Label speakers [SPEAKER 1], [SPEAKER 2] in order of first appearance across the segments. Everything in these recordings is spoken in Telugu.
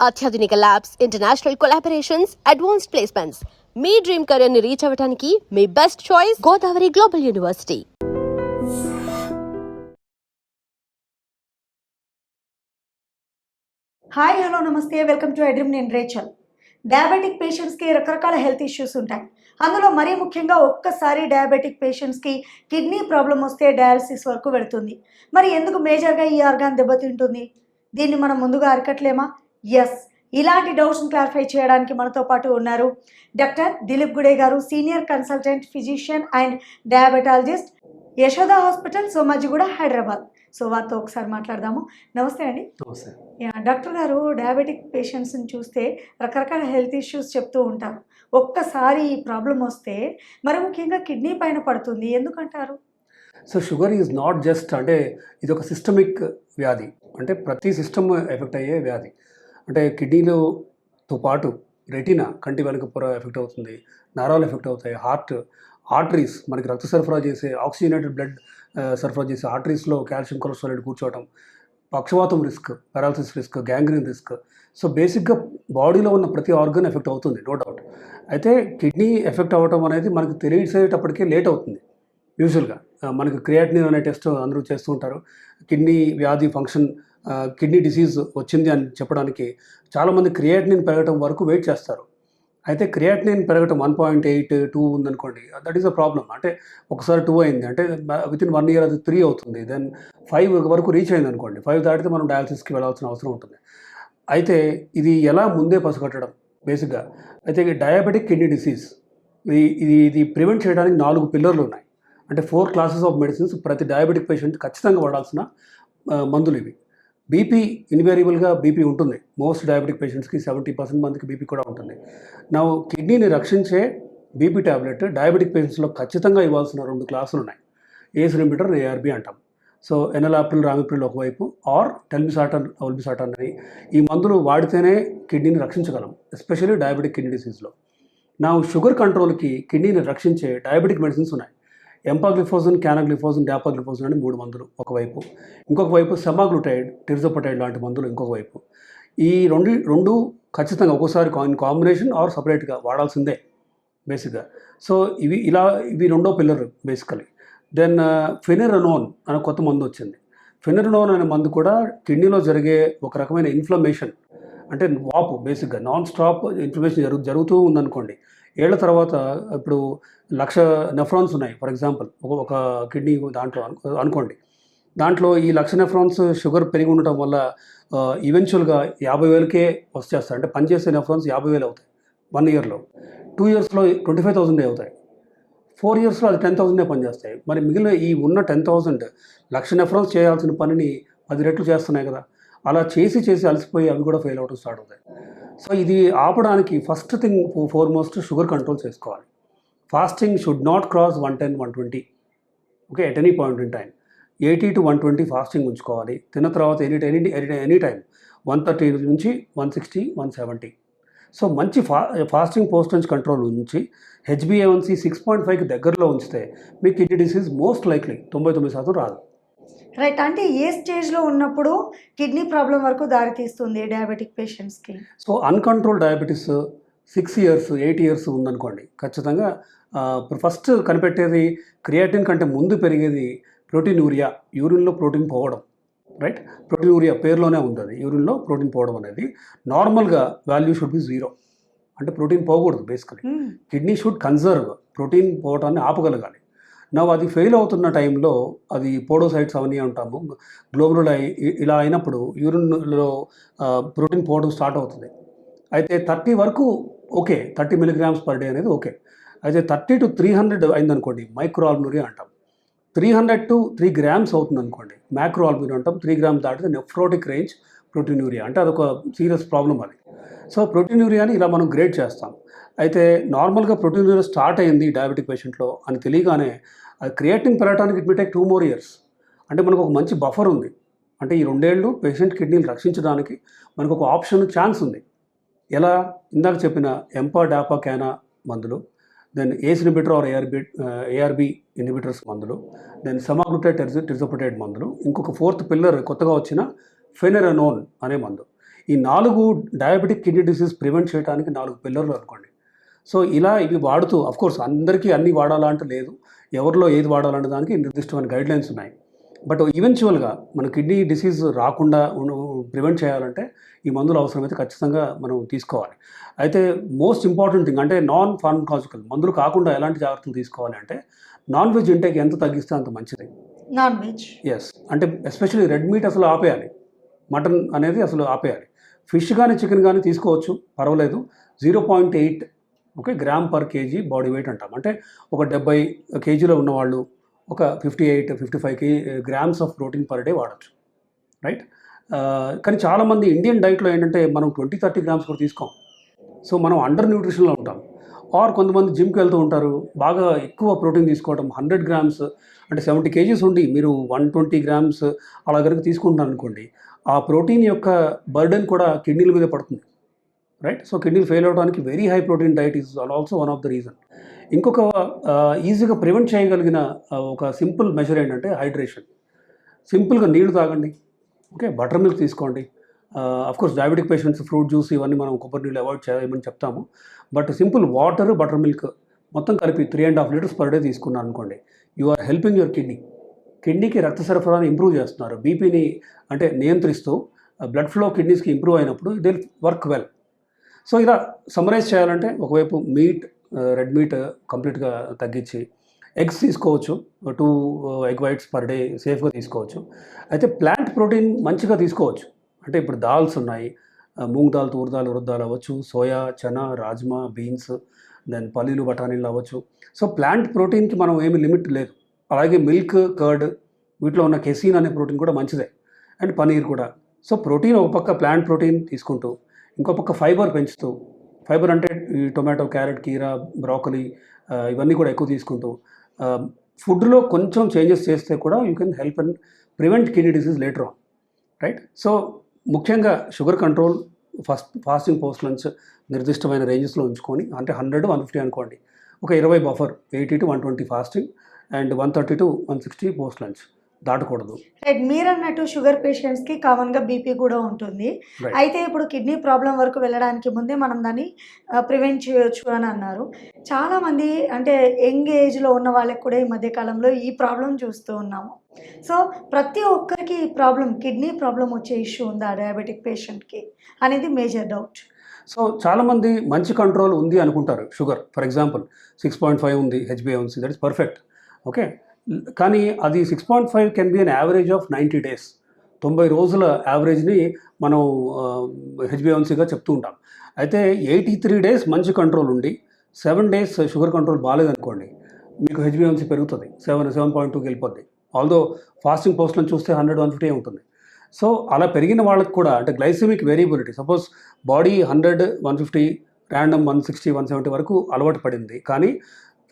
[SPEAKER 1] అత్యాధునిక labs, international collaborations, advanced placements. మీ డ్రీమ్ కెరీర్ ని రీచ్ అవ్వడానికి మీ best choice Godavari global university.
[SPEAKER 2] Hi hello namaste, welcome to iDream. నేను రేచల్. డయాబెటిక్ పేషెంట్స్కి రకరకాల హెల్త్ ఇష్యూస్ ఉంటాయి. అందులో మరీ ముఖ్యంగా ఒక్కసారి డయాబెటిక్ పేషెంట్స్కి కిడ్నీ ప్రాబ్లం వస్తే డయాలసిస్ వరకు వెళుతుంది. మరి ఎందుకు మేజర్గా ఈ ఆర్గాన్ దెబ్బతింటుంది? దీన్ని మనం ముందుగా అరికట్టలేమా? ఎస్, ఇలాంటి డౌట్స్ని క్లారిఫై చేయడానికి మనతో పాటు ఉన్నారు డాక్టర్ దిలీప్ గుడే గారు, senior consultant physician and diabetologist, Yashoda hospital, Somajiguda, Hyderabad. So వారితో ఒకసారి మాట్లాడదాము. నమస్తే అండి. డాక్టర్ గారు, డయాబెటిక్ పేషెంట్స్ని చూస్తే రకరకాల హెల్త్ ఇష్యూస్ చెప్తూ ఉంటారు. ఒక్కసారి ఈ ప్రాబ్లం వస్తే మరి ముఖ్యంగా కిడ్నీ పైన పడుతుంది, ఎందుకంటారు?
[SPEAKER 3] So sugar is not just అంటే ఇది ఒక సిస్టమిక్ వ్యాధి, అంటే ప్రతి సిస్టమ్ ఎఫెక్ట్ అయ్యే వ్యాధి. అంటే కిడ్నీలతో పాటు రెటీనా, కంటి వెనుక పొర ఎఫెక్ట్ అవుతుంది, నరాలు ఎఫెక్ట్ అవుతాయి, ఆర్టరీస్, మనకి రక్త సరఫరా చేసే ఆక్సిజనేటెడ్ బ్లడ్ సరఫరా చేసే ఆర్టరీస్లో కాల్షియం కొలెస్ట్రాల్ కూర్చోవటం, పక్షవాతం risk, paralysis risk, gangrene risk. So బేసిక్గా బాడీలో ఉన్న ప్రతి ఆర్గన్ ఎఫెక్ట్ అవుతుంది, నో డౌట్. అయితే కిడ్నీ ఎఫెక్ట్ అవ్వటం అనేది మనకు తెలిసేటప్పటికే లేట్ అవుతుంది. యూజువల్గా మనకు క్రియాటినిన్ అనే టెస్ట్ అందరూ చేస్తూ ఉంటారు. కిడ్నీ వ్యాధి ఫంక్షన్, కిడ్నీ డిసీజ్ వచ్చింది అని చెప్పడానికి చాలామంది క్రియాటినిన్ పెరగటం వరకు వెయిట్ చేస్తారు. అయితే క్రియాటినిన్ పెరగటం 1.8, 2 ఉందనుకోండి, దట్ ఈస్ అ ప్రాబ్లం. అంటే ఒకసారి 2 అయింది అంటే వితిన్ 1 ఇయర్ అది 3 అవుతుంది, దెన్ 5 వరకు రీచ్ అయింది అనుకోండి. 5 దాటితే మనం డయాలసిస్కి వెళ్ళాల్సిన అవసరం ఉంటుంది. అయితే ఇది ఎలా ముందే పసిగట్టడం బేసిక్గా? అయితే డయాబెటిక్ కిడ్నీ డిసీజ్ ఇది ప్రివెంట్ చేయడానికి 4 పిల్లర్లు ఉన్నాయి. అంటే 4 క్లాసెస్ ఆఫ్ మెడిసిన్స్ ప్రతి డయాబెటిక్ పేషెంట్ ఖచ్చితంగా వాడాల్సిన మందులు ఇవి. బీపీ, ఇన్వేరియబుల్గా బీపీ ఉంటుంది. మోస్ట్ డయాబెటిక్ పేషెంట్స్కి 70% మందికి బీపీ కూడా ఉంటుంది. నా కిడ్నీని రక్షించే బీపీ ట్యాబ్లెట్ డయాబెటిక్ పేషెంట్స్లో ఖచ్చితంగా ఇవ్వాల్సిన 2 క్లాసులు ఉన్నాయి. ఏస్ ఇన్హిబిటర్, ఏఆర్బి అంటాం. సో ఎనలాప్రిల్, రామిప్రిల్ ఒకవైపు, ఆర్ టెల్మిసాటన్, ఒల్బిసాటన్ అని ఈ మందులు వాడితేనే కిడ్నీని రక్షించగలం, ఎస్పెషల్లీ డయాబెటిక్ కిడ్నీ డిసీజ్లో. నా షుగర్ కంట్రోల్కి కిడ్నీని రక్షించే డయాబెటిక్ మెడిసిన్స్ ఉన్నాయి. ఎంపాగ్లిఫోజన్, క్యానాగ్లిఫోజన్, డాపాగ్లిఫోజన్ అని 3 మందులు ఒకవైపు, ఇంకొక వైపు సెమాగ్లూటైడ్, టిర్జోపటైడ్ లాంటి మందులు ఇంకొక వైపు. ఈ రెండు ఖచ్చితంగా ఒక్కోసారి కాంబినేషన్ ఆర్ సపరేట్గా వాడాల్సిందే బేసిక్గా. సో ఇవి రెండో పిల్లర్ బేసికలీ. దెన్ ఫెనిరనోన్ అనే కొత్త మందు వచ్చింది. ఫెనిరనోన్ అనే మందు కూడా కిడ్నీలో జరిగే ఒక రకమైన ఇన్ఫ్లమేషన్, అంటే వాపు, బేసిక్గా నాన్ స్టాప్ ఇన్ఫ్లమేషన్ జరుగుతూ ఉందనుకోండి. ఏళ్ల తర్వాత ఇప్పుడు 1,00,000 నెఫ్రాన్స్ ఉన్నాయి ఫర్ ఎగ్జాంపుల్, ఒక కిడ్నీ దాంట్లో అనుకోండి. దాంట్లో ఈ 1,00,000 నెఫ్రాన్స్ షుగర్ పెరిగి ఉండటం వల్ల ఈవెన్చువల్గా 50,000కే వచ్చేస్తాయి. అంటే పనిచేసే నెఫ్రాన్స్ 50,000 అవుతాయి 1 ఇయర్లో. 2 ఇయర్స్లో 25,000 అవుతాయి. 4 ఇయర్స్లో అది 10,000 పనిచేస్తాయి. మరి మిగిలిన ఈ ఉన్న 10,000 1,00,000 నెఫ్రాన్స్ చేయాల్సిన పనిని 10 రెట్లు చేస్తున్నాయి కదా. అలా చేసి అలసిపోయి అవి కూడా ఫెయిల్ అవడం స్టార్ట్ అవుతాయి. సో ఇది ఆపడానికి first thing foremost sugar control చేసుకోవాలి. Fasting should not cross 110, 120, okay, at any point in time. 80 to 120 fasting ఉంచుకోవాలి. తిన్న తర్వాత ఎనీ టైం 130 నుంచి 160, 170. సో మంచి ఫాస్టింగ్ పోస్ట్ లంచ్ కంట్రోల్ ఉంచి HbA1c 6.5కి దగ్గరలో ఉంచితే మీ కిడ్నీ డిసీజ్ మోస్ట్ లైక్లీ 99% రాదు.
[SPEAKER 2] రైట్. అంటే ఏ స్టేజ్లో ఉన్నప్పుడు కిడ్నీ ప్రాబ్లం వరకు దారితీస్తుంది డయాబెటిక్ పేషెంట్స్కి?
[SPEAKER 3] So uncontrol diabetes 6 years, 8 years ఉందనుకోండి, ఖచ్చితంగా ఫస్ట్ కనిపెట్టేది క్రియాటిన్ కంటే ముందు పెరిగేది ప్రోటీనూరియా, యూరిన్లో ప్రోటీన్ పోవడం. రైట్, ప్రోటీనూరియా పేరులోనే ఉంది, యూరిన్లో ప్రోటీన్ పోవడం అనేది. నార్మల్గా వాల్యూ షుడ్ బి 0, అంటే ప్రోటీన్ పోకూడదు basically. Kidney should conserve, protein పోవటాన్ని ఆపగలగాలి. అది ఫెయిల్ అవుతున్న టైంలో అది పోడోసైట్స్ అవన్నీ అంటాము, గ్లోబుల్ ఇలా అయినప్పుడు యూరిన్లో ప్రోటీన్ పోవడం స్టార్ట్ అవుతుంది. అయితే 30 వరకు ఓకే, 30 mg/day అనేది ఓకే. అయితే 30 to 300 అయిందనుకోండి, మైక్రోఆల్బుమినురియా అంటాం. 300 to 3 grams అవుతుంది అనుకోండి, మ్యాక్రోఆల్బుమినురియా అంటాం. 3 grams దాటితే నెఫ్రోటిక్ రేంజ్ ప్రోటీనూరియా, అంటే అదొక సీరియస్ ప్రాబ్లం అది. సో ప్రోటీనూరియాని ఇలా మనం గ్రేడ్ చేస్తాం. అయితే నార్మల్గా ప్రోటీనూరియా స్టార్ట్ అయింది డయాబెటిక్ పేషెంట్లో అని తెలియగానే అది క్రియాటిన్ పెరగడానికి it may take 2 more years. అంటే మనకు ఒక మంచి బఫర్ ఉంది. అంటే ఈ 2 ఏళ్ళు పేషెంట్ కిడ్నీని రక్షించడానికి మనకు ఒక ఆప్షన్, ఛాన్స్ ఉంది. ఎలా? ఇందాక చెప్పిన ఎంపా, డాపా, క్యానా మందులు, then ACE inhibitor or ARB inhibitors మందులు, దెన్ సెమాగ్లూటైడ్, టిర్జోపటైడ్ మందులు, ఇంకొక 4th పిల్లర్ కొత్తగా వచ్చిన ఫెనిరనోన్ అనే మందు. ఈ 4 డయాబెటిక్ కిడ్నీ డిసీజ్ ప్రివెంట్ చేయడానికి 4 పిల్లర్లు అనుకోండి. సో ఇలా ఇవి వాడుతూ కోర్స్ అందరికీ అన్నీ వాడాలంటే లేదు, ఎవరిలో ఏది వాడాలనే దానికి నిర్దిష్టమైన గైడ్లైన్స్ ఉన్నాయి. బట్ ఈవెన్చువల్గా మన కిడ్నీ డిసీజ్ రాకుండా ప్రివెంట్ చేయాలంటే ఈ మందులు అవసరమైతే ఖచ్చితంగా మనం తీసుకోవాలి. అయితే మోస్ట్ ఇంపార్టెంట్ థింగ్ అంటే నాన్ ఫార్మకాలజికల్ మందులు కాకుండా ఎలాంటి జాగ్రత్తలు తీసుకోవాలి అంటే నాన్ వెజ్ ఇంటేక్ ఎంత తగ్గిస్తే అంత మంచిది.
[SPEAKER 2] నాన్ వెజ్
[SPEAKER 3] ఎస్, అంటే ఎస్పెషల్లీ రెడ్ మీట్ అసలు ఆపేయాలి, మటన్ అనేది అసలు ఆపేయాలి. ఫిష్ కానీ చికెన్ కానీ తీసుకోవచ్చు, పర్వాలేదు. 0.8 gram per KG body weight అంటాం. అంటే ఒక 70 కేజీలో ఉన్నవాళ్ళు ఒక 58-55 grams of protein per day వాడచ్చు, రైట్. కానీ చాలామంది ఇండియన్ డైట్లో ఏంటంటే మనం 20-30 గ్రామ్స్ కూడా తీసుకోం. సో మనం అండర్ న్యూట్రిషన్లో ఉంటాం. ఆర్ కొంతమంది జిమ్కి వెళ్తూ ఉంటారు, బాగా ఎక్కువ ప్రోటీన్ తీసుకోవడం 100 గ్రామ్స్ అంటే 70 కేజీస్ ఉండి మీరు 120 గ్రామ్స్ అలా కనుక తీసుకుంటున్నారు అనుకోండి, ఆ ప్రోటీన్ యొక్క బర్డెన్ కూడా కిడ్నీల మీద పడుతుంది, రైట్. సో కిడ్నీలు ఫెయిల్ అవడానికి very high protein diet is also one of the reason. ఇంకొక ఈజీగా ప్రివెంట్ చేయగలిగిన ఒక సింపుల్ మెజర్ ఏంటంటే హైడ్రేషన్. సింపుల్గా నీళ్లు తాగండి, బటర్ మిల్క్ తీసుకోండి. Course diabetic patients fruit juice ఇవన్నీ మనం కొబ్బరి నీళ్ళు అవాయిడ్ చేయమని చెప్తాము. But simple water, butter milk మొత్తం కలిపి 3.5 లీటర్స్ పర్ డే తీసుకున్నారు అనుకోండి, యు ఆర్ హెల్పింగ్ యువర్ కిడ్నీకి రక్త సరఫరాని ఇంప్రూవ్ చేస్తున్నారు. బీపీని అంటే నియంత్రిస్తూ బ్లడ్ ఫ్లో కిడ్నీస్కి ఇంప్రూవ్ అయినప్పుడు దే వర్క్ వెల్. సో ఇలా సమ్మరైజ్ చేయాలంటే ఒకవైపు మీట్, రెడ్ మీట్ కంప్లీట్గా తగ్గించి ఎగ్స్ తీసుకోవచ్చు, 2 ఎగ్ వైట్స్ పర్ డే సేఫ్గా తీసుకోవచ్చు. అయితే ప్లాంట్ ప్రోటీన్ మంచిగా తీసుకోవచ్చు. అంటే ఇప్పుడు దాల్స్ ఉన్నాయి, మూంగ్ దాల్, తూర్ దాల్, ఉరద్ దాల్ అవ్వచ్చు, సోయా, చనా, రాజ్మా, బీన్స్, దెన్ పల్లీలు, బఠానీలు అవ్వచ్చు. సో ప్లాంట్ ప్రోటీన్కి మనం ఏమి లిమిట్ లేదు. అలాగే మిల్క్, కర్డ్ వీటిలో ఉన్న కెసిన్ అనే ప్రోటీన్ కూడా మంచిదే, అండ్ పనీర్ కూడా. సో ప్రోటీన్ ఒక పక్క ప్లాంట్ ప్రోటీన్ తీసుకుంటూ ఇంకో పక్క ఫైబర్ పెంచుతూ, ఫైబర్ అంటే ఈ టొమాటో, క్యారెట్, కీరా, బ్రాకలీ ఇవన్నీ కూడా ఎక్కువ తీసుకుంటూ ఫుడ్లో కొంచెం చేంజెస్ చేస్తే కూడా you can help and prevent kidney disease later on, right. So ముఖ్యంగా sugar control, fasting post lunch నిర్దిష్టమైన రేంజెస్లో ఉంచుకొని, అంటే 100-150 అనుకోండి, ఒక 20 buffer, 80-120 fasting and 130-160 post lunch దాటకూడదు.
[SPEAKER 2] రైట్, మీరు అన్నట్టు షుగర్ పేషెంట్స్కి కామన్గా బీపీ కూడా ఉంటుంది.
[SPEAKER 3] Right.
[SPEAKER 2] అయితే ఇప్పుడు కిడ్నీ ప్రాబ్లం వరకు వెళ్ళడానికి ముందే మనం దాన్ని ప్రివెంట్ చేయొచ్చు అని అన్నారు. చాలామంది అంటే యంగ్ ఏజ్లో ఉన్న వాళ్ళకి కూడా ఈ మధ్యకాలంలో ఈ ప్రాబ్లం చూస్తూ ఉన్నాము. సో ప్రతి ఒక్కరికి ఈ ప్రాబ్లం, కిడ్నీ ప్రాబ్లం వచ్చే ఇష్యూ ఉందా డయాబెటిక్ పేషెంట్కి అనేది మేజర్ డౌట్.
[SPEAKER 3] సో చాలామంది మంచి కంట్రోల్ ఉంది అనుకుంటారు. షుగర్ ఫర్ ఎగ్జాంపుల్ 6.5 ఉంది, HbA1c, దట్ ఇస్ పర్ఫెక్ట్, కానీ అది 6.5 can be an average of 90 days, 90 రోజుల యావరేజ్ని మనం HbA1cగా చెప్తూ ఉంటాం. అయితే 83 days మంచి కంట్రోల్ ఉండి 7 days షుగర్ కంట్రోల్ బాగాలేదనుకోండి, మీకు HbA1c పెరుగుతుంది, 7.2కి వెళ్ళిపోద్ది. ఆల్దో ఫాస్టింగ్ పోస్ట్లను చూస్తే 100-150 ఉంటుంది. సో అలా పెరిగిన వాళ్ళకి కూడా అంటే glycemic variability, suppose body 100-150, random 160-170 వరకు అలవాటు పడింది. కానీ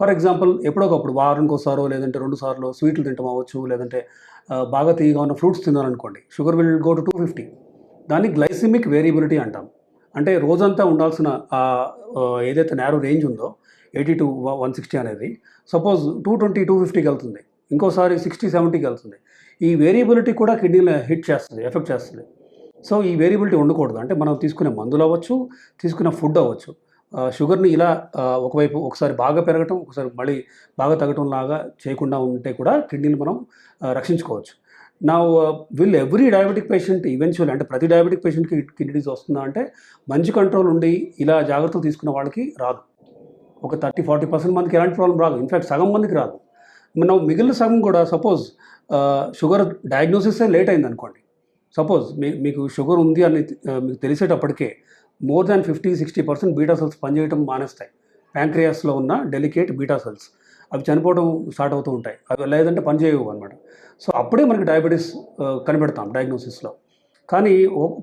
[SPEAKER 3] ఫర్ ఎగ్జాంపుల్ ఎప్పుడోకప్పుడు వారానికి ఒకసారో లేదంటే 2 సార్లు స్వీట్లు తింటాం అవ్వచ్చు, లేదంటే బాగా తీయగా ఉన్న ఫ్రూట్స్ తిన్నారనుకోండి, షుగర్ విల్ గో టు 250. దాన్ని గ్లైసెమిక్ వేరియబిలిటీ అంటాం. అంటే రోజంతా ఉండాల్సిన ఏదైతే నేరో రేంజ్ ఉందో 80-160 అనేది సపోజ్ 220-250కి వెళ్తుంది, ఇంకోసారి 60-70కి వెళ్తుంది. ఈ వేరియబిలిటీ కూడా కిడ్నీలో ఎఫెక్ట్ చేస్తుంది. సో ఈ వేరియబిలిటీ ఉండకూడదు. అంటే మనం తీసుకునే మందులు అవ్వచ్చు, తీసుకునే ఫుడ్ అవ్వచ్చు, షుగర్ని ఇలా ఒకవైపు ఒకసారి బాగా పెరగటం, ఒకసారి మళ్ళీ బాగా తగ్గటం లాగా చేయకుండా ఉంటే కూడా కిడ్నీని మనం రక్షించుకోవచ్చు. నా will every diabetic patient eventual, అంటే ప్రతి డయాబెటిక్ పేషెంట్కి కిడ్నీ డిసీజ్ వస్తుందా అంటే మంచి కంట్రోల్ ఉండి ఇలా జాగ్రత్తలు తీసుకున్న వాళ్ళకి రాదు. ఒక 30-40% మందికి ఎలాంటి ప్రాబ్లం రాదు, ఇన్ఫ్యాక్ట్ సగం మందికి రాదు. మనం మిగిలిన సగం కూడా సపోజ్ షుగర్ డయాగ్నోసిసే లేట్ అయింది అనుకోండి, సపోజ్ మీకు షుగర్ ఉంది అని మీకు తెలిసేటప్పటికే మోర్ దాన్ 50-60% బీటా సెల్స్ పనిచేయడం మానేస్తాయి. ప్యాంక్రియాస్లో ఉన్న డెలికేట్ బీటా సెల్స్ అవి చనిపోవడం స్టార్ట్ అవుతూ ఉంటాయి, అవి లేదంటే పనిచేయవు అనమాట. సో అప్పుడే మనకి డయాబెటీస్ కనిపెడతాం డయాగ్నోసిస్లో. కానీ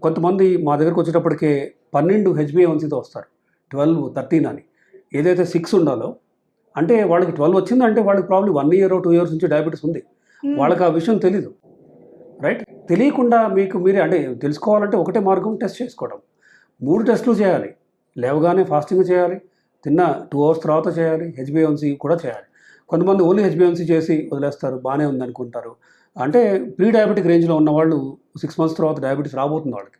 [SPEAKER 3] కొంతమంది మా దగ్గరకు వచ్చేటప్పటికే 12 HbA1cతో వస్తారు, 12, 13 అని. ఏదైతే 6 ఉండాలో అంటే వాళ్ళకి 12 వచ్చిందంటే వాళ్ళకి ప్రాబ్లీ 1 year or 2 years నుంచి డయాబెటీస్ ఉంది. వాళ్ళకి ఆ విషయం తెలీదు, రైట్. తెలియకుండా మీరే అంటే తెలుసుకోవాలంటే ఒకటే మార్గం, టెస్ట్ చేసుకోవడం. 3 టెస్టులు చేయాలి, లేవగానే ఫాస్టింగ్ చేయాలి, తిన్న 2 hours తర్వాత చేయాలి, HbA1c కూడా చేయాలి. కొంతమంది ఓన్లీ HbA1c చేసి వదిలేస్తారు, బాగానే ఉంది అనుకుంటారు. అంటే ప్రీ డయాబెటిక్ రేంజ్లో ఉన్న వాళ్ళు 6 months తర్వాత డయాబెటీస్ రాబోతుంది వాళ్ళకి.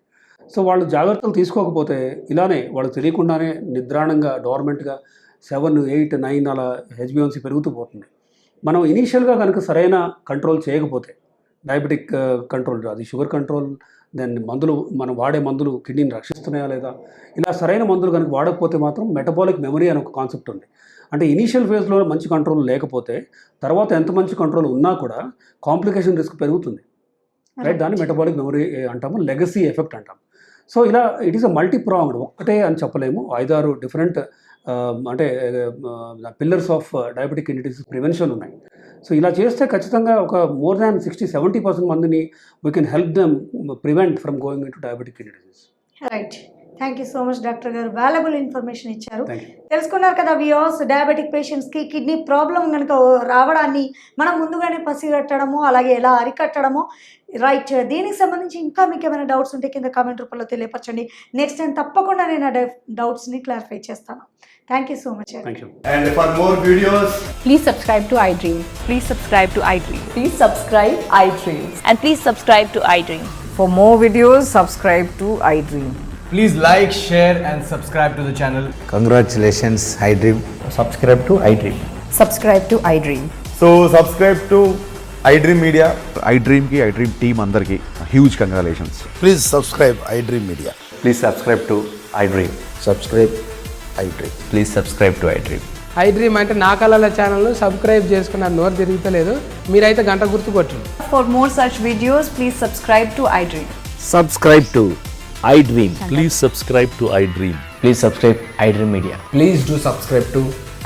[SPEAKER 3] సో వాళ్ళు జాగ్రత్తలు తీసుకోకపోతే ఇలానే వాళ్ళు తెలియకుండానే నిద్రాణంగా డోర్మెంట్గా 7, 8, 9 అలా హెచ్బిఎన్సీ పెరుగుతూ పోతుంది. మనం ఇనీషియల్గా కనుక సరైన కంట్రోల్ చేయకపోతే డయాబెటిక్ కంట్రోల్, అది షుగర్ కంట్రోల్, దెన్ మందులు, మనం వాడే మందులు కిడ్నీని రక్షిస్తున్నాయా లేదా, ఇలా సరైన మందులు కనుక వాడకపోతే మాత్రం మెటబాలిక్ మెమరీ అని ఒక కాన్సెప్ట్ ఉంది. అంటే ఇనీషియల్ ఫేజ్లో మంచి కంట్రోల్ లేకపోతే తర్వాత ఎంత మంచి కంట్రోల్ ఉన్నా కూడా కాంప్లికేషన్ రిస్క్ పెరుగుతుంది, రైట్? దాన్ని మెటబాలిక్ మెమరీ అంటాము, లెగసీ ఎఫెక్ట్ అంటాం. సో ఇలా it is a multi pronged, ఒక్కటే అని చెప్పలేము, 5-6 డిఫరెంట్ అంటే pillars of diabetic kidney disease prevention ఉన్నాయి. సో ఇలా చేస్తే ఖచ్చితంగా ఒక మోర్ దాన్ 60-70% మందిని we can help them prevent from going in to diabetic kidney disease.
[SPEAKER 2] Right, thank you so much doctor గారు, వాల్యుబుల్ ఇన్ఫర్మేషన్ ఇచ్చారు.
[SPEAKER 3] Thank you.
[SPEAKER 2] తెలుసుకున్నారు కదా వ్యూవర్స్, డయాబెటిక్ పేషెంట్స్కి కిడ్నీ ప్రాబ్లం కనుక రావడాన్ని మనం ముందుగానే పసిగట్టడము, అలాగే ఎలా అరికట్టడము, రైట్? దీనికి సంబంధించి ఇంకా మీకు ఏమైనా డౌట్స్ ఉంటే కింద కామెంట్ రూపంలో తెలియపరచండి. నెక్స్ట్ టైం తప్పకుండా నేను ఆ డౌట్స్ని క్లారిఫై చేస్తాను. Thank you so much.
[SPEAKER 3] Thank you.
[SPEAKER 4] And for more videos,
[SPEAKER 5] Please subscribe to iDream.
[SPEAKER 6] Please subscribe to iDream.
[SPEAKER 5] Please subscribe iDream.
[SPEAKER 6] And please subscribe to iDream.
[SPEAKER 5] For more videos, subscribe to iDream.
[SPEAKER 4] please like, share and subscribe to the channel.
[SPEAKER 7] Congratulations, iDream.
[SPEAKER 8] subscribe to iDream.
[SPEAKER 5] Subscribe to iDream.
[SPEAKER 4] So subscribe to iDream Media.
[SPEAKER 9] iDream team andarki huge congratulations.
[SPEAKER 7] Please subscribe iDream Media.
[SPEAKER 8] Please subscribe to iDream.
[SPEAKER 7] Subscribe iDream.
[SPEAKER 8] Please subscribe to iDream.
[SPEAKER 10] iDream అంటే నా కళల ఛానల్ను సబ్స్క్రైబ్ చేసుకున్న నోరు తిరుగుతలేదు, మీరైతే గంట గుర్తు కొట్టండి.
[SPEAKER 6] For more such videos, please subscribe to iDream.
[SPEAKER 8] Subscribe to iDream.
[SPEAKER 11] Please subscribe to iDream.
[SPEAKER 8] Please subscribe iDream Media.
[SPEAKER 4] Please do subscribe to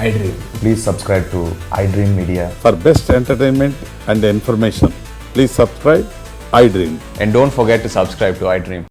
[SPEAKER 4] iDream.
[SPEAKER 8] Please subscribe to iDream Media.
[SPEAKER 11] For best entertainment and information, please subscribe iDream.
[SPEAKER 9] And don't forget to subscribe to iDream.